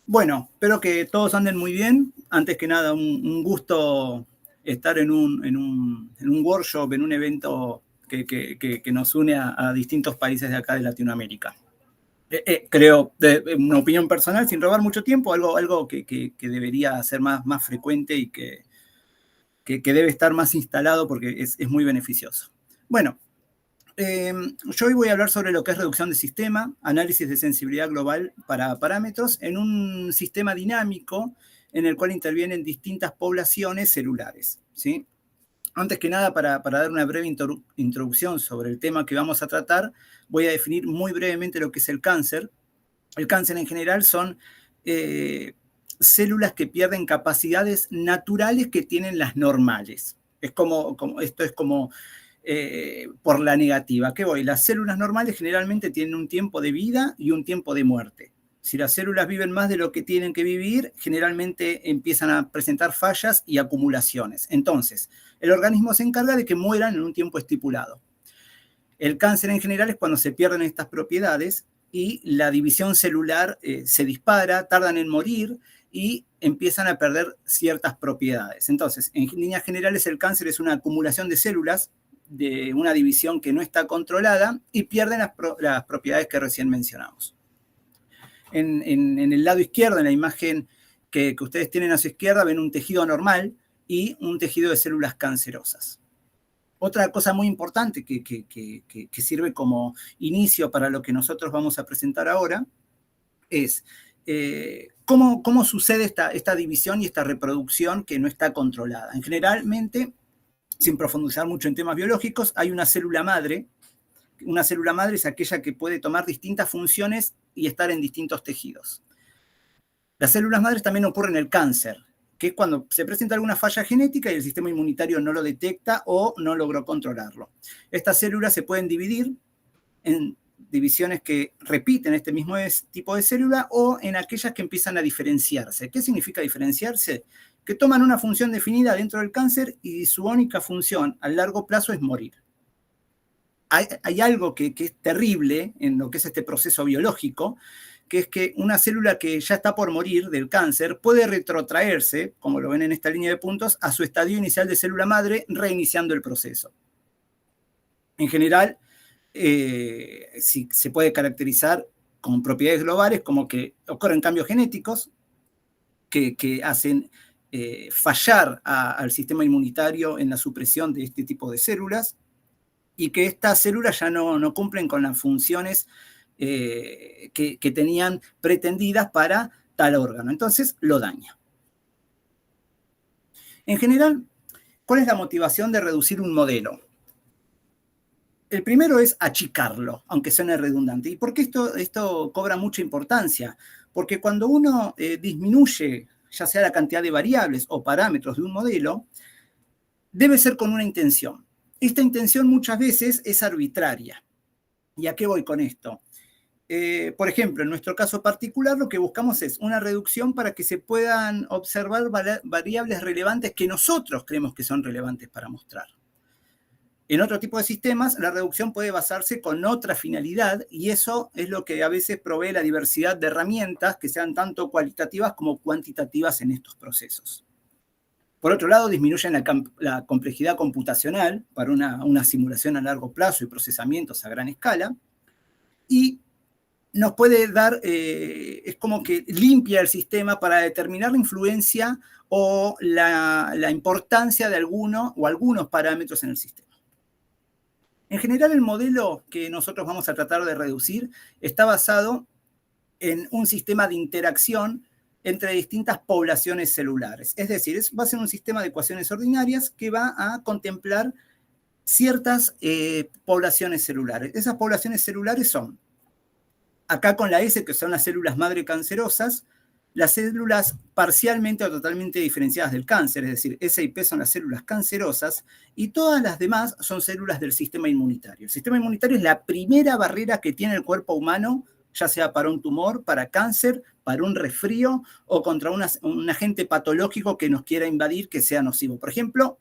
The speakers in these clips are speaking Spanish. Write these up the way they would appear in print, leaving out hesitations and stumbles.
Bueno, espero que todos anden muy bien. Antes que nada, un gusto estar en un workshop, en un evento que nos une a distintos países de acá de Latinoamérica. Creo, de una opinión personal, sin robar mucho tiempo, algo que debería ser más frecuente y que debe estar más instalado porque es muy beneficioso. Bueno, yo hoy voy a hablar sobre lo que es reducción de sistema, análisis de sensibilidad global para parámetros en un sistema dinámico en el cual intervienen distintas poblaciones celulares, ¿sí? Antes que nada, para dar una breve introducción sobre el tema que vamos a tratar, voy a definir muy brevemente lo que es el cáncer. El cáncer en general son células que pierden capacidades naturales que tienen las normales. Esto es como por la negativa. ¿Qué voy? Las células normales generalmente tienen un tiempo de vida y un tiempo de muerte. Si las células viven más de lo que tienen que vivir, generalmente empiezan a presentar fallas y acumulaciones. Entonces, el organismo se encarga de que mueran en un tiempo estipulado. El cáncer en general es cuando se pierden estas propiedades y la división celular se dispara, tardan en morir y empiezan a perder ciertas propiedades. Entonces, en líneas generales, el cáncer es una acumulación de células de una división que no está controlada y pierden las propiedades que recién mencionamos. En el lado izquierdo, en la imagen que ustedes tienen a su izquierda, ven un tejido normal y un tejido de células cancerosas. Otra cosa muy importante que sirve como inicio para lo que nosotros vamos a presentar ahora es cómo sucede esta división y esta reproducción que no está controlada. Generalmente, sin profundizar mucho en temas biológicos, hay una célula madre. Una célula madre es aquella que puede tomar distintas funciones y estar en distintos tejidos. Las células madres también ocurren en el cáncer, que es cuando se presenta alguna falla genética y el sistema inmunitario no lo detecta o no logró controlarlo. Estas células se pueden dividir en divisiones que repiten este mismo tipo de célula o en aquellas que empiezan a diferenciarse. ¿Qué significa diferenciarse? Que toman una función definida dentro del cáncer y su única función a largo plazo es morir. Hay algo que es terrible en lo que es este proceso biológico, que es que una célula que ya está por morir del cáncer puede retrotraerse, como lo ven en esta línea de puntos, a su estadio inicial de célula madre, reiniciando el proceso. En general, se puede caracterizar con propiedades globales como que ocurren cambios genéticos que hacen fallar al sistema inmunitario en la supresión de este tipo de células y que estas células ya no cumplen con las funciones que tenían pretendidas para tal órgano. Entonces, lo daña. En general, ¿cuál es la motivación de reducir un modelo? El primero es achicarlo, aunque suene redundante. ¿Y por qué esto cobra mucha importancia? Porque cuando uno disminuye, ya sea la cantidad de variables o parámetros de un modelo, debe ser con una intención. Esta intención muchas veces es arbitraria. ¿Y a qué voy con esto? Por ejemplo, en nuestro caso particular, lo que buscamos es una reducción para que se puedan observar variables relevantes que nosotros creemos que son relevantes para mostrar. En otro tipo de sistemas, la reducción puede basarse con otra finalidad y eso es lo que a veces provee la diversidad de herramientas que sean tanto cualitativas como cuantitativas en estos procesos. Por otro lado, disminuyen la complejidad computacional para una simulación a largo plazo y procesamientos a gran escala y nos puede dar, es como que limpia el sistema para determinar la influencia o la importancia de alguno o algunos parámetros en el sistema. En general, el modelo que nosotros vamos a tratar de reducir está basado en un sistema de interacción entre distintas poblaciones celulares. Es decir, va a ser un sistema de ecuaciones ordinarias que va a contemplar ciertas poblaciones celulares. Esas poblaciones celulares son, acá con la S, que son las células madre cancerosas, las células parcialmente o totalmente diferenciadas del cáncer, es decir, S y P son las células cancerosas, y todas las demás son células del sistema inmunitario. El sistema inmunitario es la primera barrera que tiene el cuerpo humano, ya sea para un tumor, para cáncer, para un resfrío o contra un agente patológico que nos quiera invadir que sea nocivo. Por ejemplo,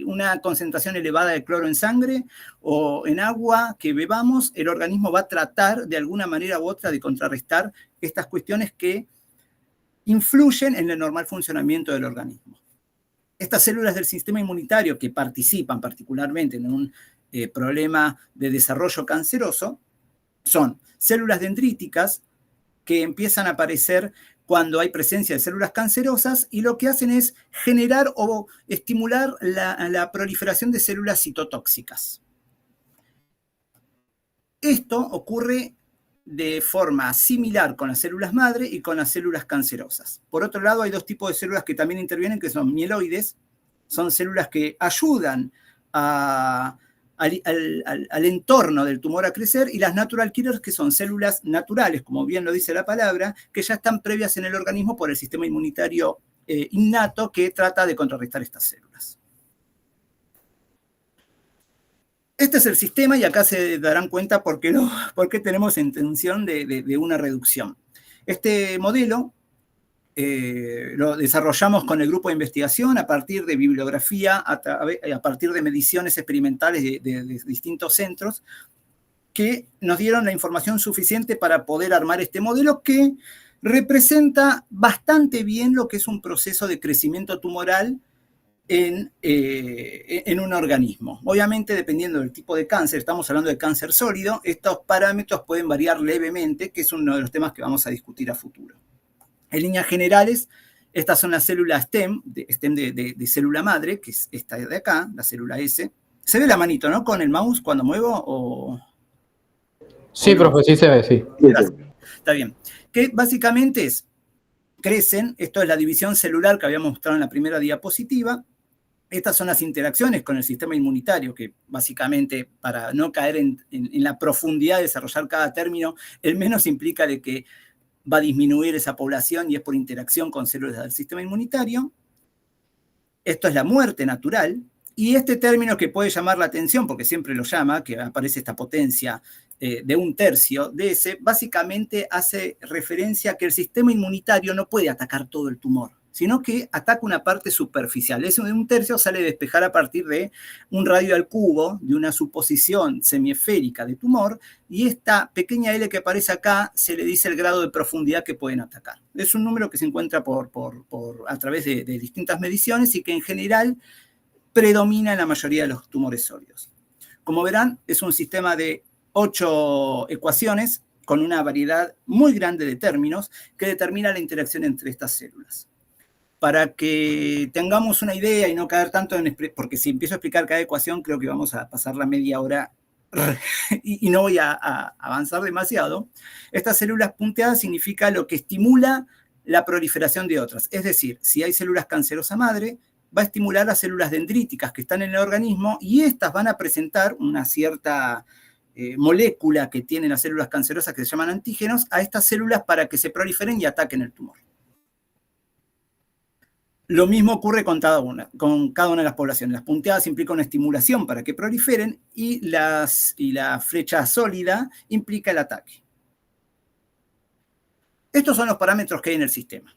una concentración elevada de cloro en sangre o en agua que bebamos, el organismo va a tratar de alguna manera u otra de contrarrestar estas cuestiones que influyen en el normal funcionamiento del organismo. Estas células del sistema inmunitario que participan particularmente en un problema de desarrollo canceroso son células dendríticas que empiezan a aparecer cuando hay presencia de células cancerosas y lo que hacen es generar o estimular la proliferación de células citotóxicas. Esto ocurre de forma similar con las células madre y con las células cancerosas. Por otro lado, hay dos tipos de células que también intervienen, que son mieloides, son células que ayudan al entorno del tumor a crecer, y las natural killers, que son células naturales, como bien lo dice la palabra, que ya están previas en el organismo por el sistema inmunitario innato que trata de contrarrestar estas células. Este es el sistema y acá se darán cuenta por qué tenemos intención de una reducción. Este modelo lo desarrollamos con el grupo de investigación a partir de bibliografía, a partir de mediciones experimentales de distintos centros que nos dieron la información suficiente para poder armar este modelo que representa bastante bien lo que es un proceso de crecimiento tumoral en un organismo. Obviamente, dependiendo del tipo de cáncer, estamos hablando de cáncer sólido, estos parámetros pueden variar levemente, que es uno de los temas que vamos a discutir a futuro. En líneas generales, estas son las células STEM de célula madre, que es esta de acá, la célula S. ¿Se ve la manito, no? Con el mouse cuando muevo Sí, profe, sí se ve, sí. Está bien. Que básicamente crecen, esto es la división celular que habíamos mostrado en la primera diapositiva. Estas son las interacciones con el sistema inmunitario, que básicamente, para no caer en la profundidad de desarrollar cada término, el menos implica de que va a disminuir esa población y es por interacción con células del sistema inmunitario. Esto es la muerte natural. Y este término que puede llamar la atención, porque siempre lo llama, que aparece esta potencia de 1/3 de ese, básicamente hace referencia a que el sistema inmunitario no puede atacar todo el tumor, sino que ataca una parte superficial. Ese de 1/3 sale de despejar a partir de un radio al cubo, de una suposición semiesférica de tumor, y esta pequeña L que aparece acá se le dice el grado de profundidad que pueden atacar. Es un número que se encuentra a través de distintas mediciones y que en general predomina en la mayoría de los tumores sólidos. Como verán, es un sistema de 8 ecuaciones con una variedad muy grande de términos que determina la interacción entre estas células. Para que tengamos una idea y no caer tanto porque si empiezo a explicar cada ecuación creo que vamos a pasar la media hora y no voy a avanzar demasiado. Estas células punteadas significa lo que estimula la proliferación de otras. Es decir, si hay células cancerosas madre, va a estimular las células dendríticas que están en el organismo y estas van a presentar una cierta molécula que tienen las células cancerosas que se llaman antígenos a estas células para que se proliferen y ataquen el tumor. Lo mismo ocurre con cada una de las poblaciones. Las punteadas implican una estimulación para que proliferen y la flecha sólida implica el ataque. Estos son los parámetros que hay en el sistema.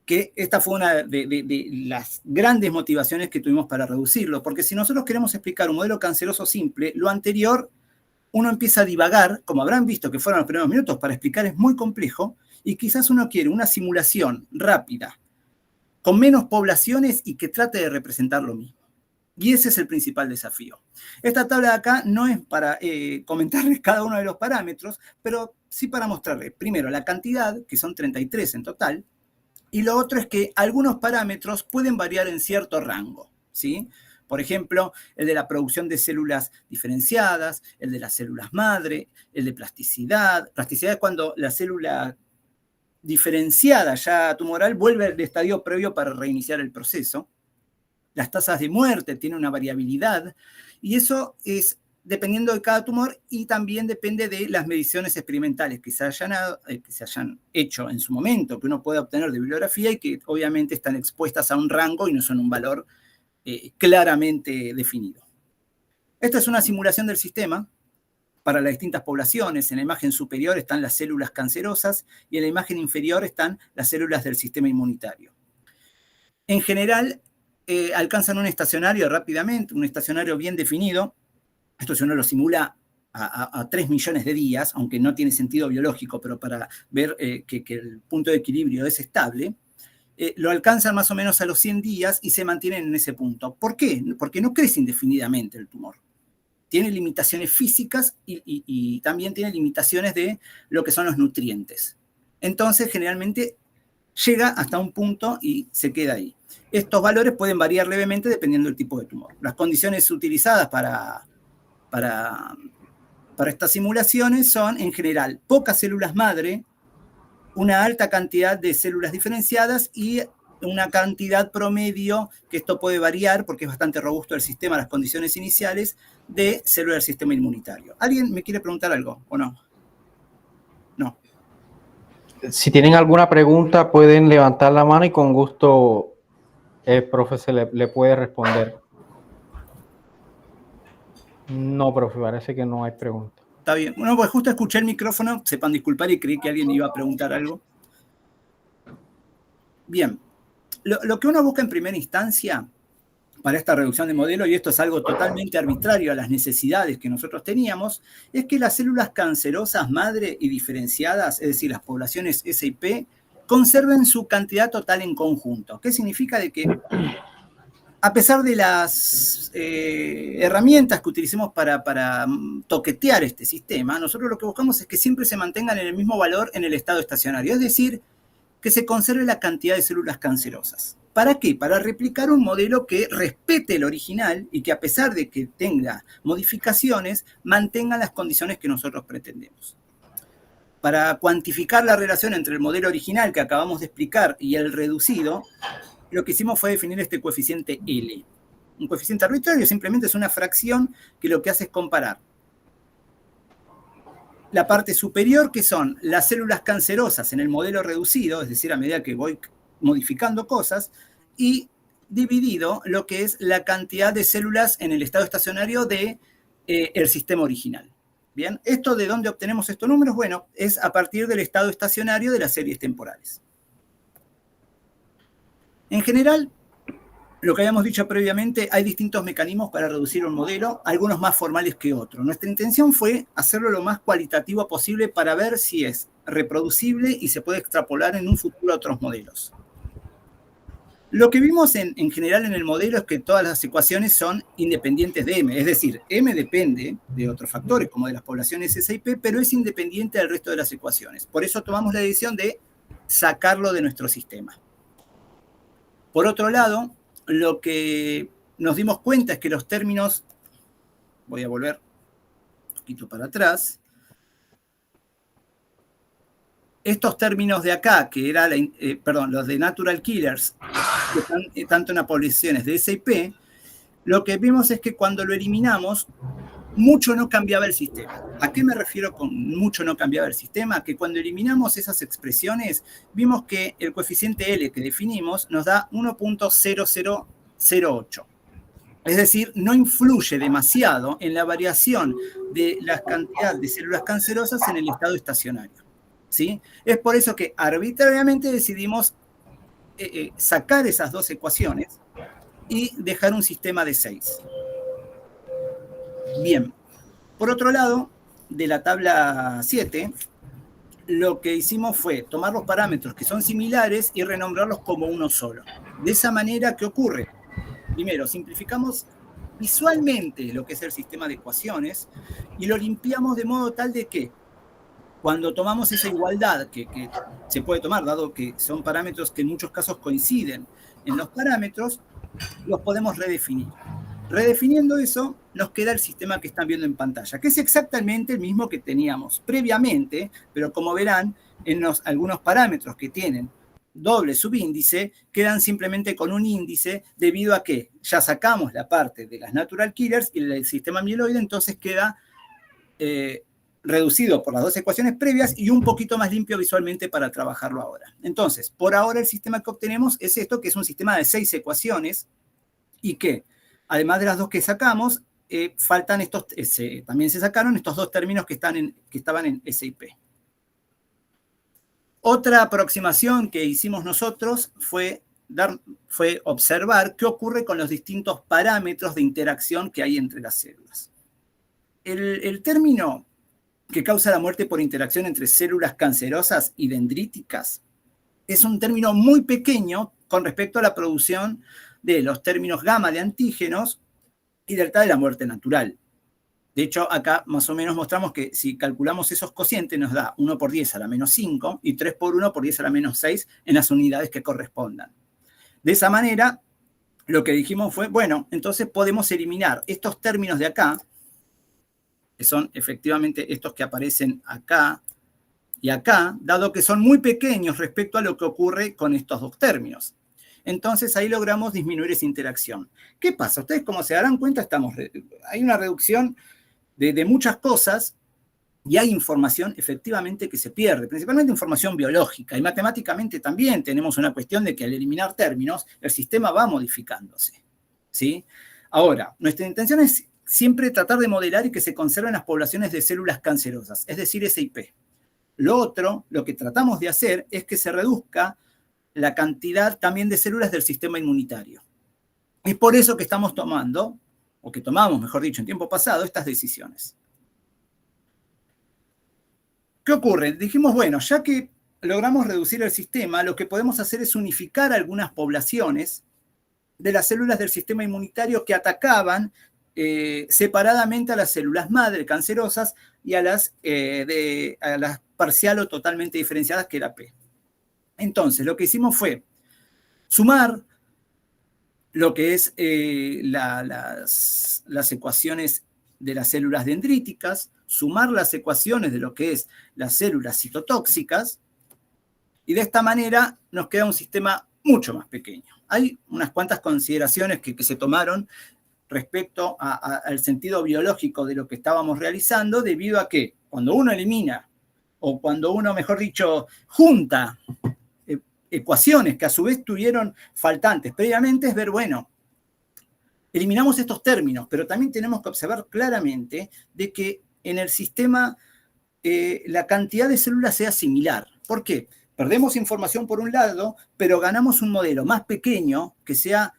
Que esta fue una de las grandes motivaciones que tuvimos para reducirlo, porque si nosotros queremos explicar un modelo canceroso simple, lo anterior uno empieza a divagar, como habrán visto que fueron los primeros minutos, para explicar es muy complejo, y quizás uno quiere una simulación rápida, con menos poblaciones y que trate de representar lo mismo. Y ese es el principal desafío. Esta tabla de acá no es para comentarles cada uno de los parámetros, pero sí para mostrarles, primero, la cantidad, que son 33 en total, y lo otro es que algunos parámetros pueden variar en cierto rango, ¿sí? Por ejemplo, el de la producción de células diferenciadas, el de las células madre, el de plasticidad. Plasticidad es cuando la célula diferenciada ya tumoral vuelve al estadio previo para reiniciar el proceso. Las tasas de muerte tienen una variabilidad y eso es dependiendo de cada tumor y también depende de las mediciones experimentales que se hayan hecho en su momento, que uno pueda obtener de bibliografía y que obviamente están expuestas a un rango y no son un valor claramente definido. Esta es una simulación del sistema para las distintas poblaciones. En la imagen superior están las células cancerosas y en la imagen inferior están las células del sistema inmunitario. En general, alcanzan un estacionario rápidamente, un estacionario bien definido. Esto si uno lo simula a 3 millones de días, aunque no tiene sentido biológico, pero para ver que el punto de equilibrio es estable, lo alcanzan más o menos a los 100 días y se mantienen en ese punto. ¿Por qué? Porque no crece indefinidamente el tumor. Tiene limitaciones físicas y también tiene limitaciones de lo que son los nutrientes. Entonces, generalmente llega hasta un punto y se queda ahí. Estos valores pueden variar levemente dependiendo del tipo de tumor. Las condiciones utilizadas para estas simulaciones son, en general, pocas células madre, una alta cantidad de células diferenciadas y una cantidad promedio, que esto puede variar porque es bastante robusto el sistema, las condiciones iniciales, de células del sistema inmunitario. ¿Alguien me quiere preguntar algo o no? No. Si tienen alguna pregunta, pueden levantar la mano y con gusto el profe le puede responder. No, profe, parece que no hay pregunta. Está bien. Bueno, pues justo escuché el micrófono, sepan disculpar y creí que alguien iba a preguntar algo. Bien. Lo que uno busca en primera instancia para esta reducción de modelo, y esto es algo totalmente arbitrario a las necesidades que nosotros teníamos, es que las células cancerosas madre y diferenciadas, es decir, las poblaciones SIP, conserven su cantidad total en conjunto. ¿Qué significa? De que a pesar de las herramientas que utilicemos para toquetear este sistema, nosotros lo que buscamos es que siempre se mantengan en el mismo valor en el estado estacionario, es decir, que se conserve la cantidad de células cancerosas. ¿Para qué? Para replicar un modelo que respete el original y que a pesar de que tenga modificaciones, mantenga las condiciones que nosotros pretendemos. Para cuantificar la relación entre el modelo original que acabamos de explicar y el reducido, lo que hicimos fue definir este coeficiente L. Un coeficiente arbitrario simplemente es una fracción que lo que hace es comparar la parte superior, que son las células cancerosas en el modelo reducido, es decir, a medida que voy modificando cosas, y dividido lo que es la cantidad de células en el estado estacionario del sistema original. Bien, ¿esto de dónde obtenemos estos números? Bueno, es a partir del estado estacionario de las series temporales. En general, lo que habíamos dicho previamente, hay distintos mecanismos para reducir un modelo, algunos más formales que otros. Nuestra intención fue hacerlo lo más cualitativo posible para ver si es reproducible y se puede extrapolar en un futuro a otros modelos. Lo que vimos en general en el modelo es que todas las ecuaciones son independientes de M, es decir, M depende de otros factores, como de las poblaciones SIP, pero es independiente del resto de las ecuaciones. Por eso tomamos la decisión de sacarlo de nuestro sistema. Por otro lado, lo que nos dimos cuenta es que los términos, voy a volver un poquito para atrás, estos términos de acá, que era los de Natural Killers, que están tanto en las poblaciones de SIP, lo que vimos es que cuando lo eliminamos, mucho no cambiaba el sistema. ¿A qué me refiero con mucho no cambiaba el sistema? Que cuando eliminamos esas expresiones, vimos que el coeficiente L que definimos nos da 1.0008. Es decir, no influye demasiado en la variación de la cantidad de células cancerosas en el estado estacionario. ¿Sí? Es por eso que arbitrariamente decidimos sacar esas dos ecuaciones y dejar un sistema de 6. Bien, por otro lado, de la tabla 7, lo que hicimos fue tomar los parámetros que son similares y renombrarlos como uno solo. De esa manera, ¿qué ocurre? Primero, simplificamos visualmente lo que es el sistema de ecuaciones y lo limpiamos de modo tal de que cuando tomamos esa igualdad que se puede tomar, dado que son parámetros que en muchos casos coinciden en los parámetros, los podemos redefinir. Redefiniendo eso, nos queda el sistema que están viendo en pantalla, que es exactamente el mismo que teníamos previamente, pero como verán, en algunos parámetros que tienen doble subíndice, quedan simplemente con un índice debido a que ya sacamos la parte de las natural killers y el sistema mieloide, entonces queda reducido por las dos ecuaciones previas y un poquito más limpio visualmente para trabajarlo ahora. Entonces, por ahora el sistema que obtenemos es esto, que es un sistema de 6 ecuaciones y que, además de las dos que sacamos, faltan estos, también se sacaron estos dos términos que estaban en SIP. Otra aproximación que hicimos nosotros fue observar qué ocurre con los distintos parámetros de interacción que hay entre las células. el término que causa la muerte por interacción entre células cancerosas y dendríticas es un término muy pequeño con respecto a la producción de los términos gamma de antígenos y delta de la muerte natural. De hecho, acá más o menos mostramos que si calculamos esos cocientes nos da 1 por 10 a la menos 5 y 3 por 1 por 10 a la menos 6 en las unidades que correspondan. De esa manera, lo que dijimos fue, bueno, entonces podemos eliminar estos términos de acá, que son efectivamente estos que aparecen acá y acá, dado que son muy pequeños respecto a lo que ocurre con estos dos términos. Entonces ahí logramos disminuir esa interacción. ¿Qué pasa? Ustedes, como se darán cuenta, hay una reducción de muchas cosas y hay información efectivamente que se pierde, principalmente información biológica, y matemáticamente también tenemos una cuestión de que al eliminar términos, el sistema va modificándose, ¿sí? Ahora, nuestra intención es siempre tratar de modelar y que se conserven las poblaciones de células cancerosas, es decir, SIP. Lo otro, lo que tratamos de hacer es que se reduzca la cantidad también de células del sistema inmunitario. Es por eso que estamos tomando, o que tomamos, mejor dicho, en tiempo pasado, estas decisiones. ¿Qué ocurre? Dijimos, bueno, ya que logramos reducir el sistema, lo que podemos hacer es unificar algunas poblaciones de las células del sistema inmunitario que atacaban separadamente a las células madre cancerosas y a las parcial o totalmente diferenciadas, que era P. Entonces, lo que hicimos fue sumar lo que es las ecuaciones de las células dendríticas, sumar las ecuaciones de lo que es las células citotóxicas, y de esta manera nos queda un sistema mucho más pequeño. Hay unas cuantas consideraciones que se tomaron respecto al sentido biológico de lo que estábamos realizando, debido a que cuando uno elimina, o cuando uno, mejor dicho, junta ecuaciones que a su vez tuvieron faltantes previamente, es ver, bueno, eliminamos estos términos, pero también tenemos que observar claramente de que en el sistema la cantidad de células sea similar. ¿Por qué? Perdemos información por un lado, pero ganamos un modelo más pequeño que sea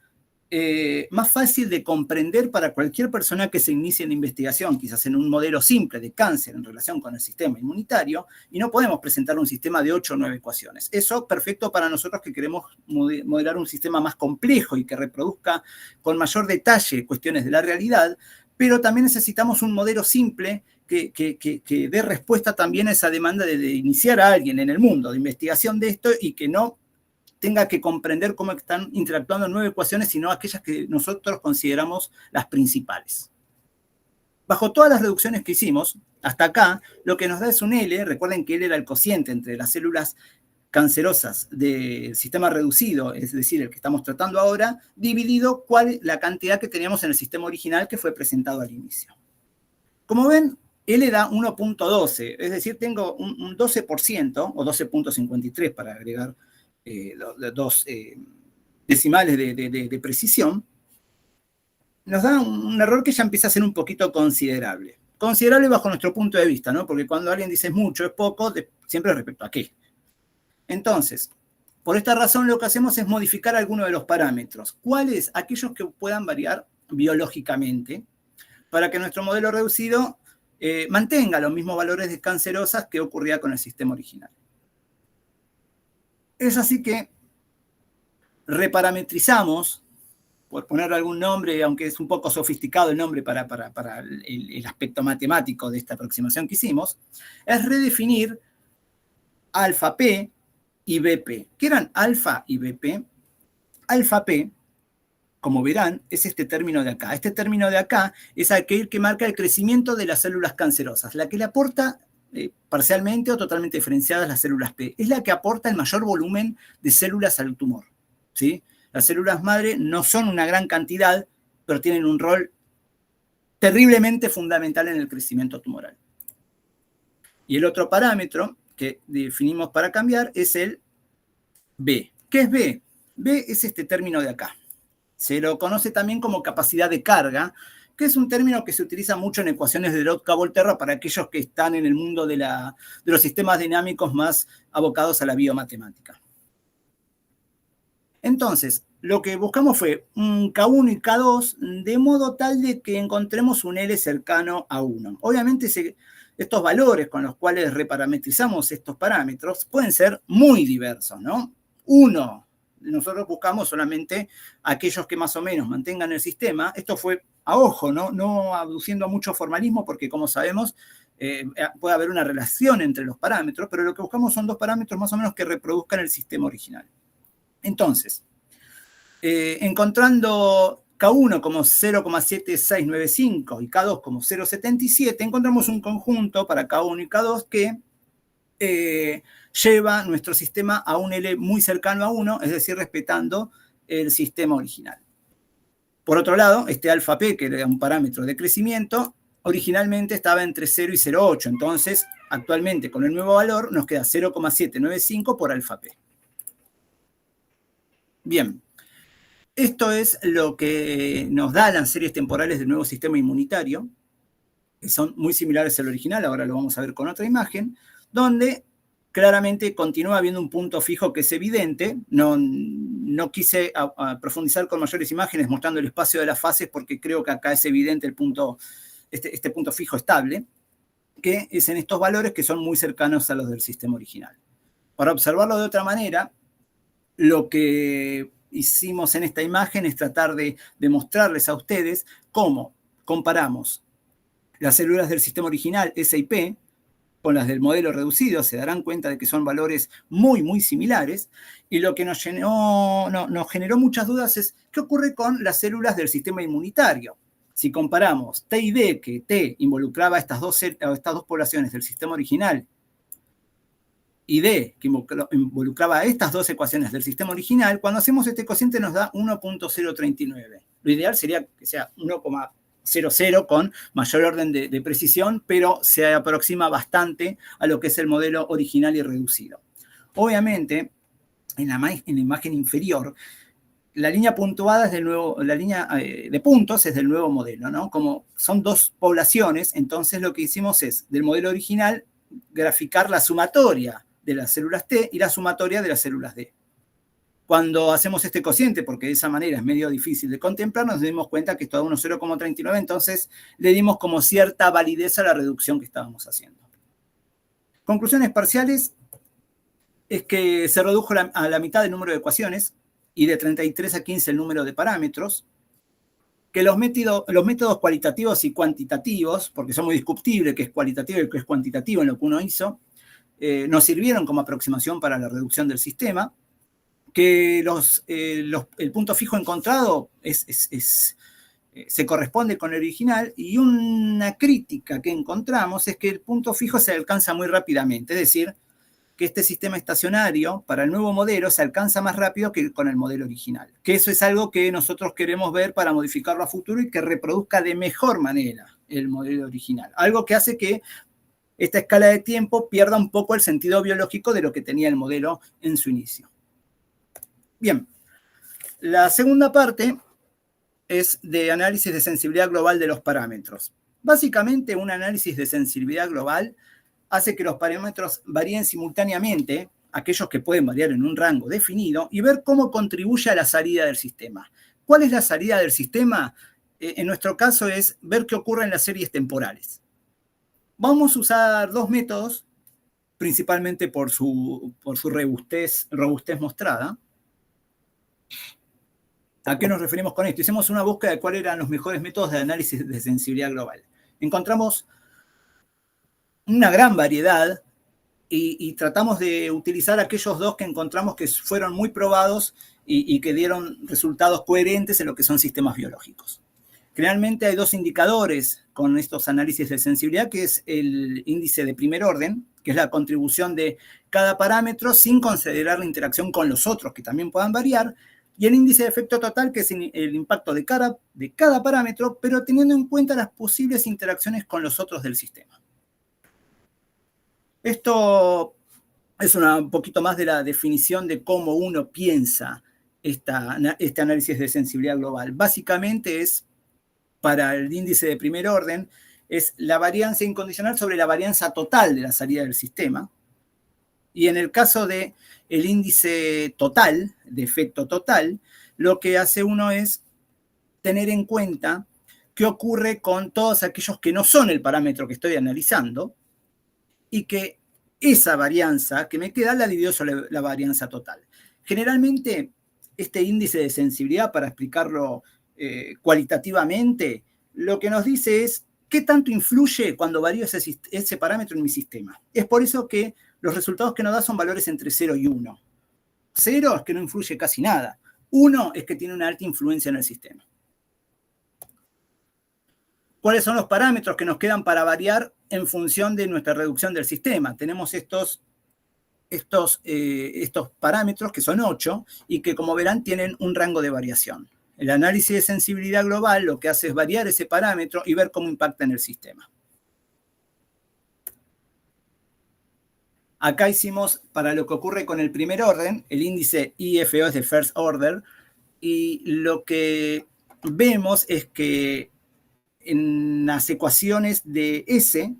más fácil de comprender para cualquier persona que se inicie en la investigación, quizás en un modelo simple de cáncer en relación con el sistema inmunitario, y no podemos presentar un sistema de 8 o 9 ecuaciones. Eso es perfecto para nosotros que queremos modelar un sistema más complejo y que reproduzca con mayor detalle cuestiones de la realidad, pero también necesitamos un modelo simple que dé respuesta también a esa demanda de iniciar a alguien en el mundo de investigación de esto y que no tenga que comprender cómo están interactuando 9 ecuaciones, sino aquellas que nosotros consideramos las principales. Bajo todas las reducciones que hicimos, hasta acá, lo que nos da es un L. Recuerden que L era el cociente entre las células cancerosas del sistema reducido, es decir, el que estamos tratando ahora, dividido la cantidad que teníamos en el sistema original que fue presentado al inicio. Como ven, L da 1.12, es decir, tengo un 12% o 12.53 para agregar dos decimales de precisión, nos da un error que ya empieza a ser un poquito considerable. Considerable bajo nuestro punto de vista, ¿no? Porque cuando alguien dice es mucho, es poco, siempre respecto a qué. Entonces, por esta razón lo que hacemos es modificar algunos de los parámetros. ¿Cuáles? Aquellos que puedan variar biológicamente, para que nuestro modelo reducido mantenga los mismos valores de cancerosas que ocurría con el sistema original. Es así que reparametrizamos, por poner algún nombre, aunque es un poco sofisticado el nombre para el aspecto matemático de esta aproximación que hicimos, es redefinir alfa P y BP. ¿Qué eran alfa y BP? Alfa P, como verán, es este término de acá. Este término de acá es aquel que marca el crecimiento de las células cancerosas, la que le aporta parcialmente o totalmente diferenciadas las células P. Es la que aporta el mayor volumen de células al tumor, ¿sí? Las células madre no son una gran cantidad, pero tienen un rol terriblemente fundamental en el crecimiento tumoral. Y el otro parámetro que definimos para cambiar es el B. ¿Qué es B? B es este término de acá. Se lo conoce también como capacidad de carga, que es un término que se utiliza mucho en ecuaciones de Lotka-Volterra para aquellos que están en el mundo de los sistemas dinámicos más abocados a la biomatemática. Entonces, lo que buscamos fue un K1 y K2 de modo tal de que encontremos un L cercano a 1. Obviamente estos valores con los cuales reparametrizamos estos parámetros pueden ser muy diversos, ¿no? Nosotros buscamos solamente aquellos que más o menos mantengan el sistema. Esto fue a ojo, no aduciendo mucho formalismo, porque como sabemos, puede haber una relación entre los parámetros, pero lo que buscamos son dos parámetros más o menos que reproduzcan el sistema original. Entonces, encontrando K1 como 0,7695 y K2 como 0,77, encontramos un conjunto para K1 y K2 que lleva nuestro sistema a un L muy cercano a 1, es decir, respetando el sistema original. Por otro lado, este alfa P, que era un parámetro de crecimiento, originalmente estaba entre 0 y 0,8. Entonces, actualmente, con el nuevo valor, nos queda 0,795 por alfa P. Bien. Esto es lo que nos da las series temporales del nuevo sistema inmunitario, que son muy similares al original, ahora lo vamos a ver con otra imagen, donde claramente continúa habiendo un punto fijo que es evidente. No quise profundizar con mayores imágenes mostrando el espacio de las fases porque creo que acá es evidente el punto, este punto fijo estable, que es en estos valores que son muy cercanos a los del sistema original. Para observarlo de otra manera, lo que hicimos en esta imagen es tratar de mostrarles a ustedes cómo comparamos las células del sistema original S y P con las del modelo reducido. Se darán cuenta de que son valores muy, muy similares. Y lo que nos generó muchas dudas es qué ocurre con las células del sistema inmunitario. Si comparamos T y D, que T involucraba a estas dos poblaciones del sistema original, y D, que involucraba a estas dos ecuaciones del sistema original, cuando hacemos este cociente nos da 1.039. Lo ideal sería que sea 1,00 con mayor orden de precisión, pero se aproxima bastante a lo que es el modelo original y reducido. Obviamente, en la imagen inferior, la línea puntuada es la línea de puntos es del nuevo modelo, ¿no? Como son dos poblaciones, entonces lo que hicimos es, del modelo original, graficar la sumatoria de las células T y la sumatoria de las células D. Cuando hacemos este cociente, porque de esa manera es medio difícil de contemplar, nos dimos cuenta que esto da 0,39, entonces le dimos como cierta validez a la reducción que estábamos haciendo. Conclusiones parciales es que se redujo a la mitad el número de ecuaciones y de 33 a 15 el número de parámetros, que los métodos cualitativos y cuantitativos, porque son muy discutibles qué es cualitativo y qué es cuantitativo en lo que uno hizo, nos sirvieron como aproximación para la reducción del sistema, que el punto fijo encontrado se corresponde con el original, y una crítica que encontramos es que el punto fijo se alcanza muy rápidamente, es decir, que este sistema estacionario para el nuevo modelo se alcanza más rápido que con el modelo original. Que eso es algo que nosotros queremos ver para modificarlo a futuro y que reproduzca de mejor manera el modelo original. Algo que hace que esta escala de tiempo pierda un poco el sentido biológico de lo que tenía el modelo en su inicio. Bien, la segunda parte es de análisis de sensibilidad global de los parámetros. Básicamente, un análisis de sensibilidad global hace que los parámetros varíen simultáneamente, aquellos que pueden variar en un rango definido, y ver cómo contribuye a la salida del sistema. ¿Cuál es la salida del sistema? En nuestro caso es ver qué ocurre en las series temporales. Vamos a usar dos métodos, principalmente por su robustez mostrada. ¿A qué nos referimos con esto? Hicimos una búsqueda de cuáles eran los mejores métodos de análisis de sensibilidad global. Encontramos una gran variedad y tratamos de utilizar aquellos dos que encontramos que fueron muy probados y que dieron resultados coherentes en lo que son sistemas biológicos. Generalmente hay dos indicadores con estos análisis de sensibilidad, que es el índice de primer orden, que es la contribución de cada parámetro sin considerar la interacción con los otros, que también puedan variar, y el índice de efecto total, que es el impacto de cada parámetro, pero teniendo en cuenta las posibles interacciones con los otros del sistema. Esto es un poquito más de la definición de cómo uno piensa este análisis de sensibilidad global. Básicamente es, para el índice de primer orden, es la varianza incondicional sobre la varianza total de la salida del sistema. Y en el caso del índice total, de efecto total, lo que hace uno es tener en cuenta qué ocurre con todos aquellos que no son el parámetro que estoy analizando y que esa varianza que me queda la divido sobre la varianza total. Generalmente, este índice de sensibilidad, para explicarlo cualitativamente, lo que nos dice es qué tanto influye cuando varío ese parámetro en mi sistema. Es por eso que los resultados que nos da son valores entre 0 y 1. 0 es que no influye casi nada. 1 es que tiene una alta influencia en el sistema. ¿Cuáles son los parámetros que nos quedan para variar en función de nuestra reducción del sistema? Tenemos estos parámetros, que son 8, y que, como verán, tienen un rango de variación. El análisis de sensibilidad global lo que hace es variar ese parámetro y ver cómo impacta en el sistema. Acá hicimos, para lo que ocurre con el primer orden, el índice IFO es de first order, y lo que vemos es que en las ecuaciones de S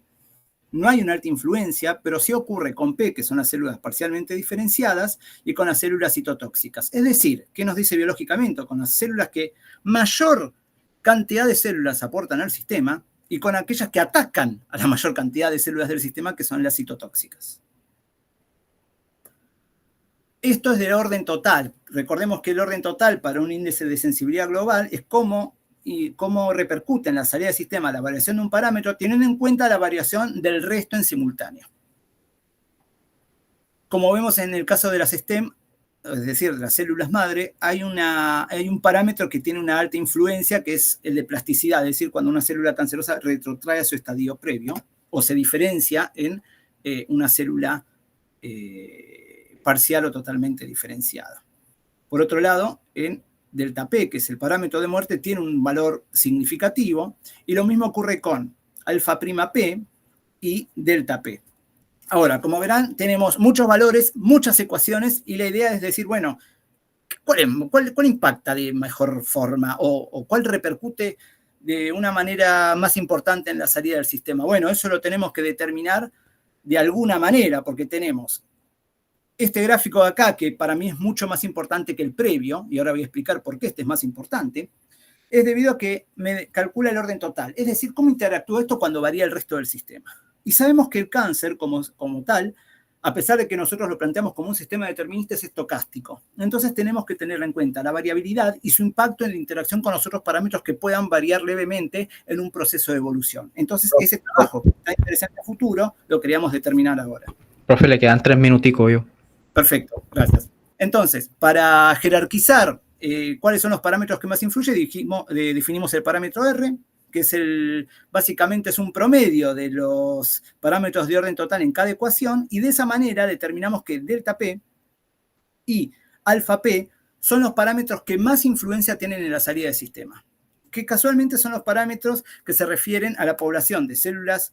no hay una alta influencia, pero sí ocurre con P, que son las células parcialmente diferenciadas, y con las células citotóxicas. Es decir, ¿qué nos dice biológicamente? Con las células que mayor cantidad de células aportan al sistema, y con aquellas que atacan a la mayor cantidad de células del sistema, que son las citotóxicas. Esto es del orden total. Recordemos que el orden total para un índice de sensibilidad global es cómo repercute en la salida del sistema la variación de un parámetro, teniendo en cuenta la variación del resto en simultáneo. Como vemos en el caso de las STEM, es decir, de las células madre, hay un parámetro que tiene una alta influencia, que es el de plasticidad, es decir, cuando una célula cancerosa retrotrae a su estadio previo o se diferencia en una célula parcial o totalmente diferenciada. Por otro lado, en delta P, que es el parámetro de muerte, tiene un valor significativo, y lo mismo ocurre con alfa prima P y delta P. Ahora, como verán, tenemos muchos valores, muchas ecuaciones, y la idea es decir, bueno, ¿cuál impacta de mejor forma o cuál repercute de una manera más importante en la salida del sistema? Bueno, eso lo tenemos que determinar de alguna manera, porque tenemos este gráfico de acá, que para mí es mucho más importante que el previo, y ahora voy a explicar por qué este es más importante, es debido a que me calcula el orden total, es decir, cómo interactúa esto cuando varía el resto del sistema. Y sabemos que el cáncer, como tal, a pesar de que nosotros lo planteamos como un sistema determinista, es estocástico. Entonces tenemos que tener en cuenta la variabilidad y su impacto en la interacción con los otros parámetros que puedan variar levemente en un proceso de evolución. Entonces ese trabajo que está interesante a futuro lo queríamos determinar ahora. Profe, le quedan 3 minuticos yo. Perfecto, gracias. Entonces, para jerarquizar cuáles son los parámetros que más influyen, definimos el parámetro R, que es básicamente es un promedio de los parámetros de orden total en cada ecuación, y de esa manera determinamos que delta P y alfa P son los parámetros que más influencia tienen en la salida del sistema, que casualmente son los parámetros que se refieren a la población de células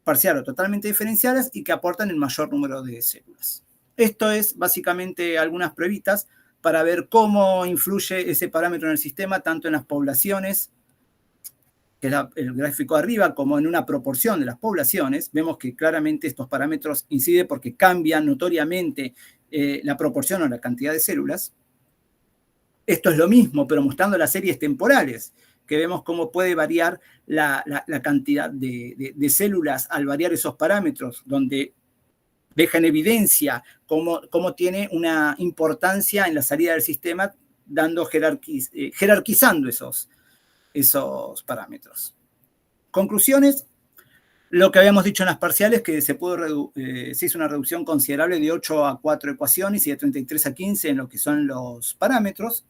parcial o totalmente diferenciadas y que aportan el mayor número de células. Esto es básicamente algunas pruebitas para ver cómo influye ese parámetro en el sistema, tanto en las poblaciones, que es el gráfico de arriba, como en una proporción de las poblaciones. Vemos que claramente estos parámetros inciden porque cambian notoriamente la proporción o la cantidad de células. Esto es lo mismo, pero mostrando las series temporales, que vemos cómo puede variar la cantidad de células al variar esos parámetros, donde deja en evidencia cómo tiene una importancia en la salida del sistema, jerarquizando esos parámetros. Conclusiones: lo que habíamos dicho en las parciales, que se hizo una reducción considerable de 8 a 4 ecuaciones y de 33 a 15 en lo que son los parámetros.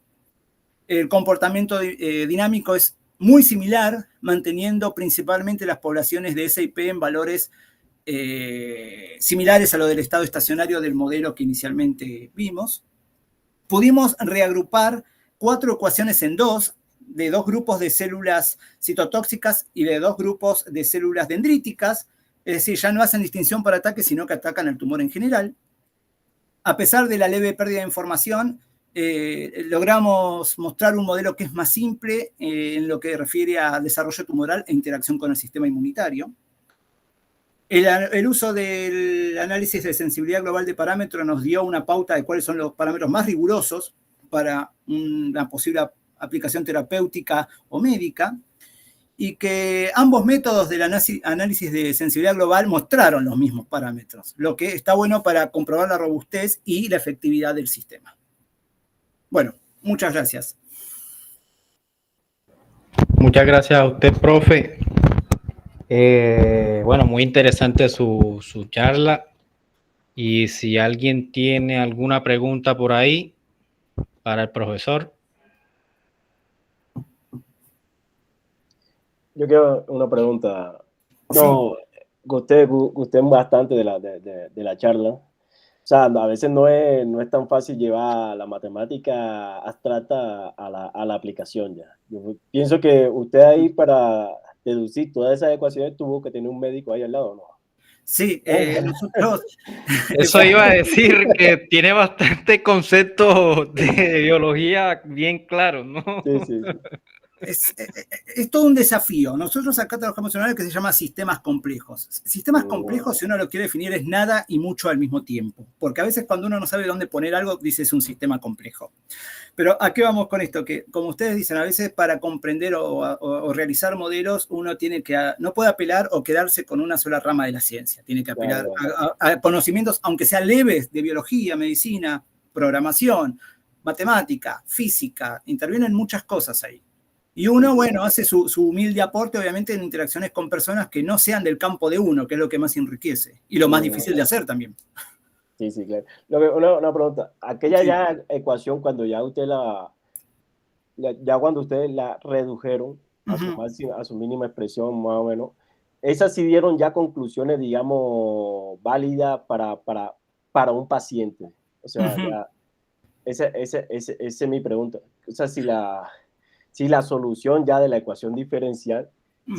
El comportamiento dinámico es muy similar, manteniendo principalmente las poblaciones de S y P en valores similares a lo del estado estacionario del modelo que inicialmente vimos. Pudimos reagrupar 4 ecuaciones en 2, de 2 grupos de células citotóxicas y de 2 grupos de células dendríticas, es decir, ya no hacen distinción por ataque, sino que atacan al tumor en general. A pesar de la leve pérdida de información, logramos mostrar un modelo que es más simple en lo que refiere a desarrollo tumoral e interacción con el sistema inmunitario. El uso del análisis de sensibilidad global de parámetros nos dio una pauta de cuáles son los parámetros más rigurosos para una posible aplicación terapéutica o médica, y que ambos métodos del análisis de sensibilidad global mostraron los mismos parámetros, lo que está bueno para comprobar la robustez y la efectividad del sistema. Bueno, muchas gracias. Muchas gracias a usted, profe. Bueno, muy interesante su charla. Y si alguien tiene alguna pregunta por ahí para el profesor. Yo quiero una pregunta. No, sí. Gusté bastante de la charla. O sea, a veces no es tan fácil llevar la matemática abstracta a la aplicación ya. Yo pienso que usted ahí para deducir todas esas ecuaciones tuvo que tener un médico ahí al lado, ¿no? Sí, nosotros... Eso iba a decir que tiene bastante concepto de biología bien claro, ¿no? Sí, sí, sí. Es todo un desafío. Nosotros acá trabajamos en algo que se llama sistemas complejos. Sistemas complejos, si uno lo quiere definir, es nada y mucho al mismo tiempo. Porque a veces cuando uno no sabe dónde poner algo, dice es un sistema complejo. Pero ¿a qué vamos con esto? Que como ustedes dicen, a veces para comprender o realizar modelos, uno tiene que no puede apelar o quedarse con una sola rama de la ciencia. Tiene que apelar a conocimientos, aunque sean leves, de biología, medicina, programación, matemática, física. Intervienen muchas cosas ahí. Y uno, bueno, hace su humilde aporte, obviamente, en interacciones con personas que no sean del campo de uno, que es lo que más enriquece y lo más difícil de hacer también. Sí, sí, claro. Una pregunta. Aquella ya ecuación, cuando ya usted cuando ustedes la redujeron a su mínima expresión, más o menos, esas sí dieron ya conclusiones, digamos, válidas para un paciente. O sea, ya, esa es mi pregunta. O sea, si la solución ya de la ecuación diferencial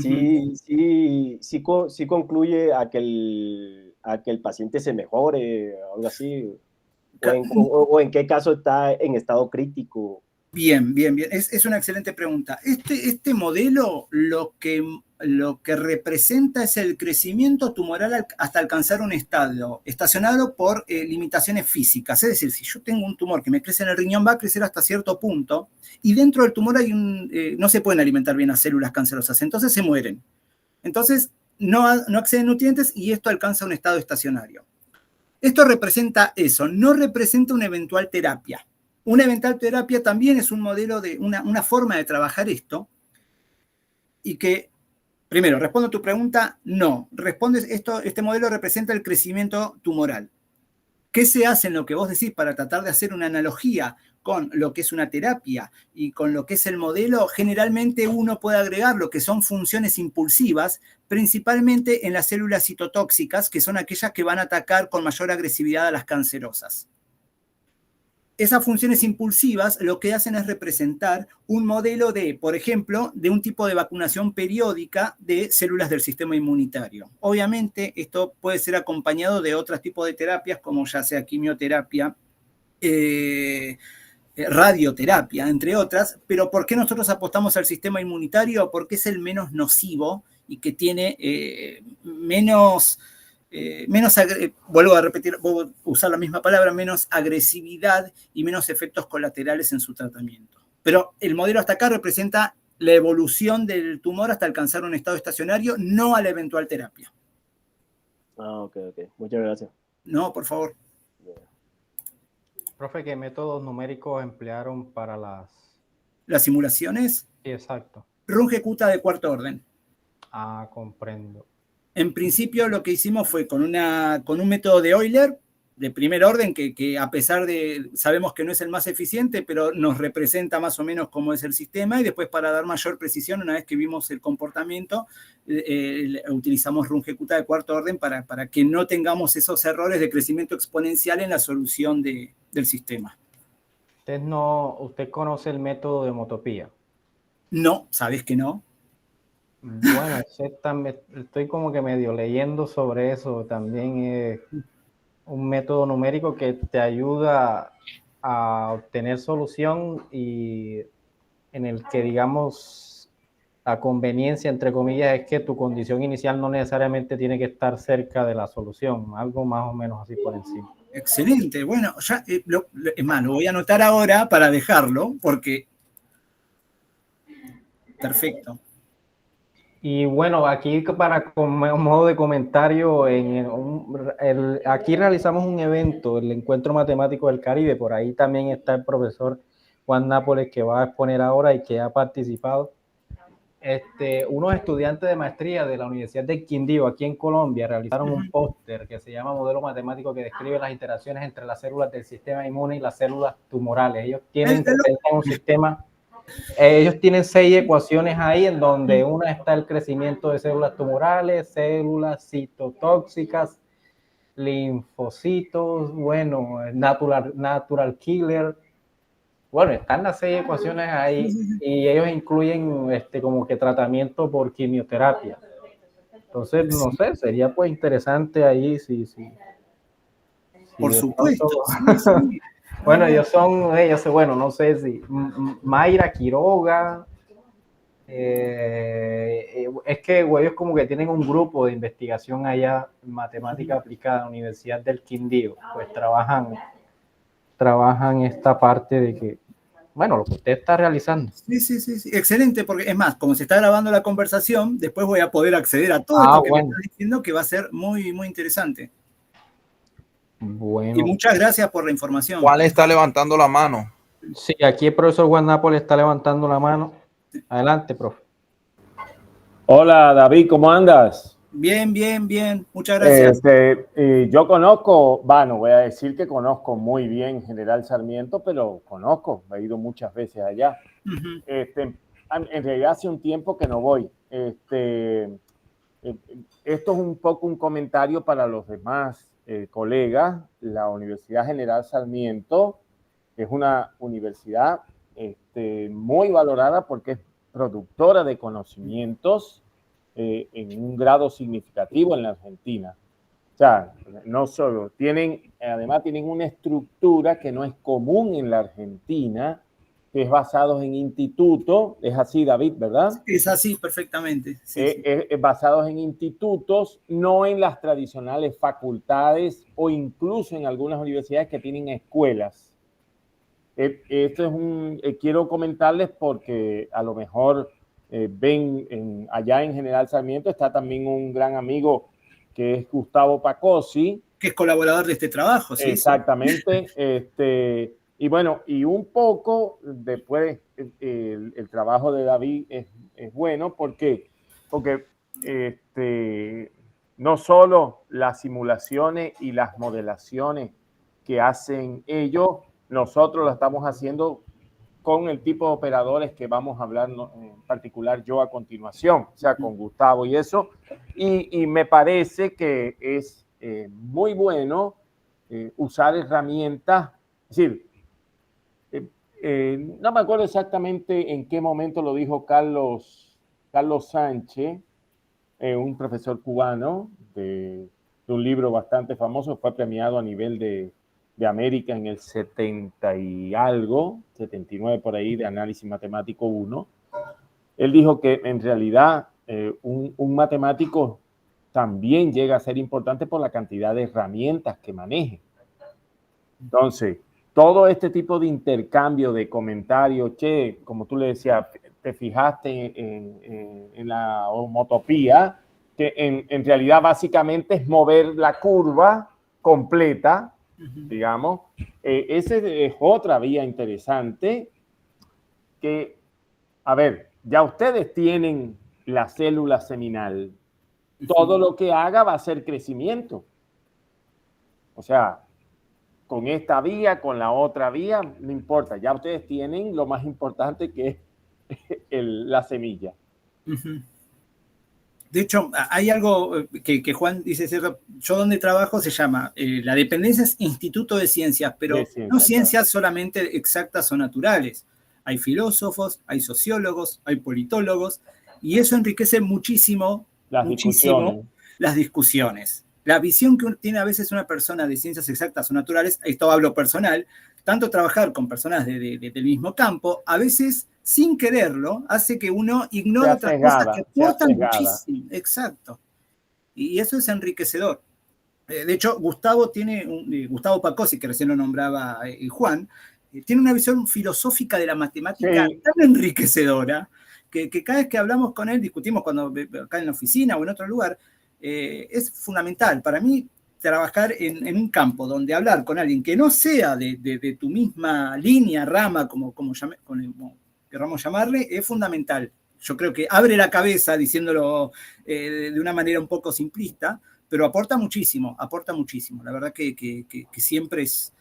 sí concluye a que el paciente se mejore, algo así, o en qué caso está en estado crítico. Bien. Es una excelente pregunta. Este modelo lo que representa es el crecimiento tumoral hasta alcanzar un estado estacionado por limitaciones físicas. Es decir, si yo tengo un tumor que me crece en el riñón, va a crecer hasta cierto punto y dentro del tumor hay no se pueden alimentar bien las células cancerosas, entonces se mueren. Entonces no acceden nutrientes y esto alcanza un estado estacionario. Esto representa eso, no representa una eventual terapia. Una eventual terapia también es un modelo de una forma de trabajar esto y que, primero, respondo a tu pregunta, no. Este modelo representa el crecimiento tumoral. ¿Qué se hace en lo que vos decís para tratar de hacer una analogía con lo que es una terapia y con lo que es el modelo? Generalmente uno puede agregar lo que son funciones impulsivas, principalmente en las células citotóxicas, que son aquellas que van a atacar con mayor agresividad a las cancerosas. Esas funciones impulsivas lo que hacen es representar un modelo de, por ejemplo, de un tipo de vacunación periódica de células del sistema inmunitario. Obviamente, esto puede ser acompañado de otros tipos de terapias, como ya sea quimioterapia, radioterapia, entre otras. Pero ¿por qué nosotros apostamos al sistema inmunitario? Porque es el menos nocivo y que tiene vuelvo a repetir, voy a usar la misma palabra, menos agresividad y menos efectos colaterales en su tratamiento. Pero el modelo hasta acá representa la evolución del tumor hasta alcanzar un estado estacionario, no a la eventual terapia. Ok. Muchas gracias. No, por favor. Profe, ¿qué métodos numéricos emplearon para las simulaciones? Sí, exacto. Runge-Kutta de cuarto orden. Ah, comprendo. En principio lo que hicimos fue con un método de Euler, de primer orden, que a pesar de, sabemos que no es el más eficiente, pero nos representa más o menos cómo es el sistema, y después para dar mayor precisión, una vez que vimos el comportamiento, utilizamos Runge-Kutta de cuarto orden para que no tengamos esos errores de crecimiento exponencial en la solución del sistema. ¿Usted conoce el método de homotopía? No, ¿sabes que no? Bueno, estoy como que medio leyendo sobre eso. También es un método numérico que te ayuda a obtener solución y en el que, digamos, la conveniencia, entre comillas, es que tu condición inicial no necesariamente tiene que estar cerca de la solución, algo más o menos así por encima. Excelente. Bueno, ya, es más, lo voy a anotar ahora para dejarlo, porque... Perfecto. Y bueno, aquí para como modo de comentario, aquí realizamos un evento, el Encuentro Matemático del Caribe, por ahí también está el profesor Juan Nápoles, que va a exponer ahora y que ha participado. Unos estudiantes de maestría de la Universidad del Quindío, aquí en Colombia, realizaron un póster que se llama Modelo Matemático, que describe las interacciones entre las células del sistema inmune y las células tumorales. Ellos tienen un sistema... Ellos tienen 6 ecuaciones ahí, en donde una está el crecimiento de células tumorales, células citotóxicas, linfocitos, bueno, natural killer. Bueno, están las 6 ecuaciones ahí y ellos incluyen como que tratamiento por quimioterapia. Entonces, no sé, sería pues interesante ahí si por supuesto. Sí. Bueno, bueno, no sé si Mayra Quiroga, es que ellos como que tienen un grupo de investigación allá en matemática aplicada en la Universidad del Quindío, pues trabajan esta parte de que, bueno, lo que usted está realizando. Sí, excelente, porque es más, como se está grabando la conversación, después voy a poder acceder a todo esto que me está diciendo, que va a ser muy, muy interesante. Bueno. Y muchas gracias por la información. ¿Cuál está levantando la mano? Sí, aquí el profesor Juan Nápoles está levantando la mano. Adelante, profe. Hola, David, ¿cómo andas? Bien, bien, bien. Muchas gracias. Yo conozco, no voy a decir que conozco muy bien General Sarmiento, pero conozco, he ido muchas veces allá. En realidad hace un tiempo que no voy. Esto es un poco un comentario para los demás colegas. La Universidad General Sarmiento es una universidad muy valorada porque es productora de conocimientos en un grado significativo en la Argentina. O sea, no solo además tienen una estructura que no es común en la Argentina, que es basado en institutos. Es así, David, ¿verdad? Es así, perfectamente. Sí. Basados en institutos, no en las tradicionales facultades o incluso en algunas universidades que tienen escuelas. Esto es quiero comentarles porque a lo mejor ven allá en General Sarmiento está también un gran amigo que es Gustavo Pacossi, que es colaborador de este trabajo. Sí, exactamente. Sí. Y bueno, y un poco después el trabajo de David es bueno porque no solo las simulaciones y las modelaciones que hacen ellos, nosotros lo estamos haciendo con el tipo de operadores que vamos a hablar, en particular yo a continuación, o sea, con Gustavo y eso. Y me parece que es muy bueno usar herramientas, es decir, no me acuerdo exactamente en qué momento lo dijo Carlos Sánchez, un profesor cubano de un libro bastante famoso, fue premiado a nivel de América en el 70 y algo, 79 por ahí, de análisis matemático 1. Él dijo que en realidad un matemático también llega a ser importante por la cantidad de herramientas que maneje. Entonces, todo este tipo de intercambio de comentarios, como tú le decías, te fijaste en la homotopía, que en realidad básicamente es mover la curva completa, digamos. Esa es otra vía interesante que, a ver, ya ustedes tienen la célula seminal. Todo lo que haga va a ser crecimiento. O sea, con esta vía, con la otra vía, no importa. Ya ustedes tienen lo más importante que es la semilla. De hecho, hay algo que Juan dice, ¿cierto? Yo donde trabajo se llama, la dependencia es Instituto de Ciencias, pero no ciencias solamente exactas o naturales. Hay filósofos, hay sociólogos, hay politólogos, y eso enriquece muchísimo las discusiones. La visión que tiene a veces una persona de ciencias exactas o naturales, esto hablo personal, tanto trabajar con personas del mismo campo, a veces sin quererlo, hace que uno ignore otras cosas que aportan muchísimo. Exacto. Y eso es enriquecedor. De hecho, Gustavo Gustavo Pacossi, que recién lo nombraba Juan, tiene una visión filosófica de la matemática Sí. tan enriquecedora que cada vez que hablamos con él, discutimos cuando acá en la oficina o en otro lugar, es fundamental. Para mí, trabajar en un campo donde hablar con alguien que no sea de tu misma línea, rama, como queramos llamarle, es fundamental. Yo creo que abre la cabeza, diciéndolo de una manera un poco simplista, pero aporta muchísimo. La verdad que siempre es,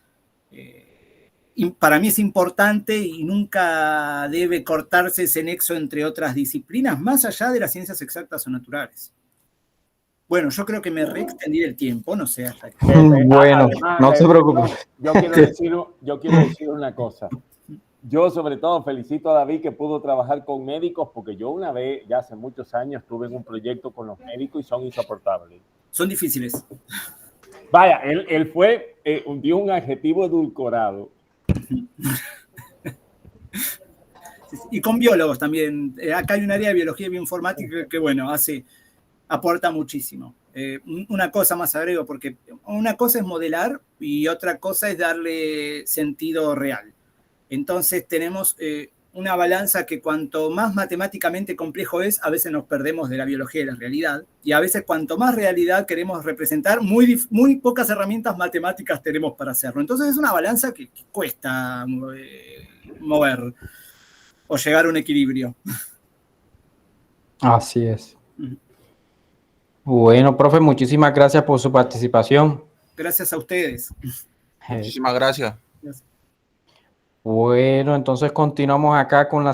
para mí es importante y nunca debe cortarse ese nexo entre otras disciplinas, más allá de las ciencias exactas o naturales. Bueno, yo creo que me reextendí el tiempo, no sé hasta qué. Bueno, Además, no se preocupe. Yo quiero decir una cosa. Yo sobre todo felicito a David que pudo trabajar con médicos, porque yo una vez, ya hace muchos años, estuve en un proyecto con los médicos y son insoportables. Son difíciles. Vaya, él fue, dio un adjetivo edulcorado. Y con biólogos también. Acá hay un área de biología y bioinformática que bueno, aporta muchísimo. Una cosa más agrego, porque una cosa es modelar y otra cosa es darle sentido real. Entonces tenemos una balanza que cuanto más matemáticamente complejo es, a veces nos perdemos de la biología y la realidad, y a veces cuanto más realidad queremos representar, muy pocas herramientas matemáticas tenemos para hacerlo. Entonces es una balanza que cuesta mover o llegar a un equilibrio. Así es. Bueno, profe, muchísimas gracias por su participación. Gracias a ustedes. Muchísimas gracias. Bueno, entonces continuamos acá con la